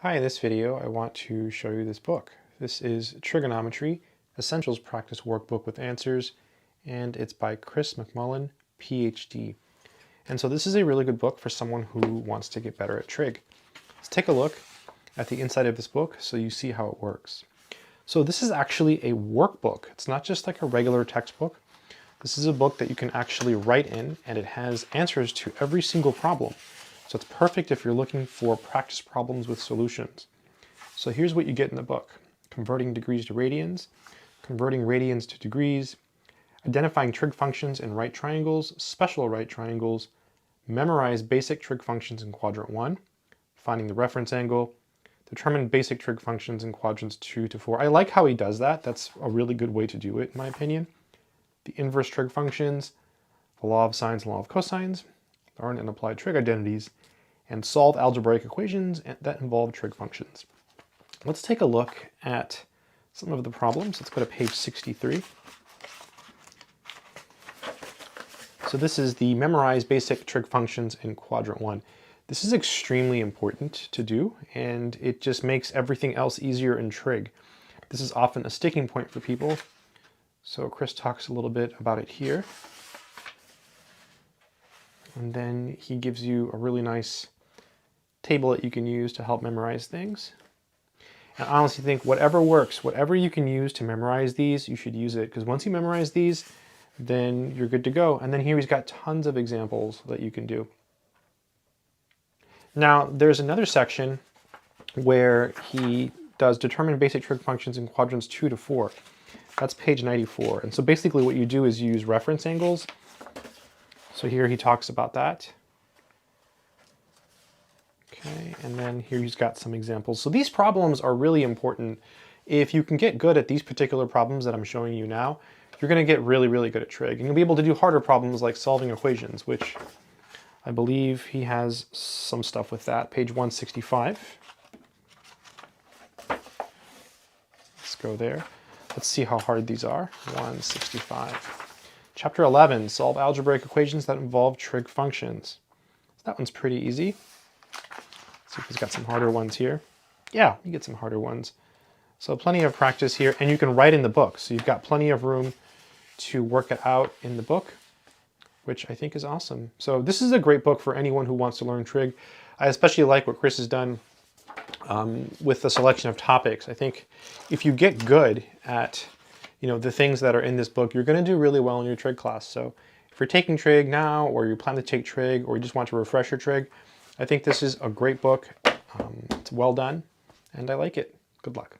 Hi, in this video I want to show you this book. This is Trigonometry, Essentials Practice Workbook with Answers, and it's by Chris McMullen, PhD. And so this is a really good book for someone who wants to get better at trig. Let's take a look at the inside of this book so you see how it works. So this is actually a workbook. It's not just like a regular textbook. This is a book that you can actually write in, and it has answers to every single problem. So it's perfect if you're looking for practice problems with solutions. So here's what you get in the book: converting degrees to radians, converting radians to degrees, identifying trig functions in right triangles, special right triangles, memorize basic trig functions in quadrant 1, finding the reference angle, determine basic trig functions in quadrants 2 to 4. I like how he does that. That's a really good way to do it, in my opinion. The inverse trig functions, the law of sines and law of cosines, learn and apply trig identities, and solve algebraic equations that involve trig functions. Let's take a look at some of the problems. Let's go to page 63. So this is the memorize basic trig functions in quadrant 1. This is extremely important to do, and it just makes everything else easier in trig. This is often a sticking point for people. So Chris talks a little bit about it here. And then he gives you a really nice table that you can use to help memorize things. And I honestly think whatever works, whatever you can use to memorize these, you should use it. Because once you memorize these, then you're good to go. And then here he's got tons of examples that you can do. Now, there's another section where he does determine basic trig functions in quadrants 2 to 4. That's page 94. And so basically what you do is you use reference angles. So here he talks about that. Okay, and then here he's got some examples. So these problems are really important. If you can get good at these particular problems that I'm showing you now, you're going to get really, really good at trig. And you'll be able to do harder problems like solving equations, which I believe he has some stuff with that. Page 165. Let's go there. Let's see how hard these are. 165. Chapter 11, solve algebraic equations that involve trig functions. That one's pretty easy. Let's see if he's got some harder ones here. Yeah, you get some harder ones. So plenty of practice here, and you can write in the book. So you've got plenty of room to work it out in the book, which I think is awesome. So this is a great book for anyone who wants to learn trig. I especially like what Chris has done with the selection of topics. I think if you get good at the things that are in this book, you're going to do really well in your trig class. So if you're taking trig now, or you plan to take trig, or you just want to refresh your trig, I think this is a great book. It's well done, and I like it. Good luck.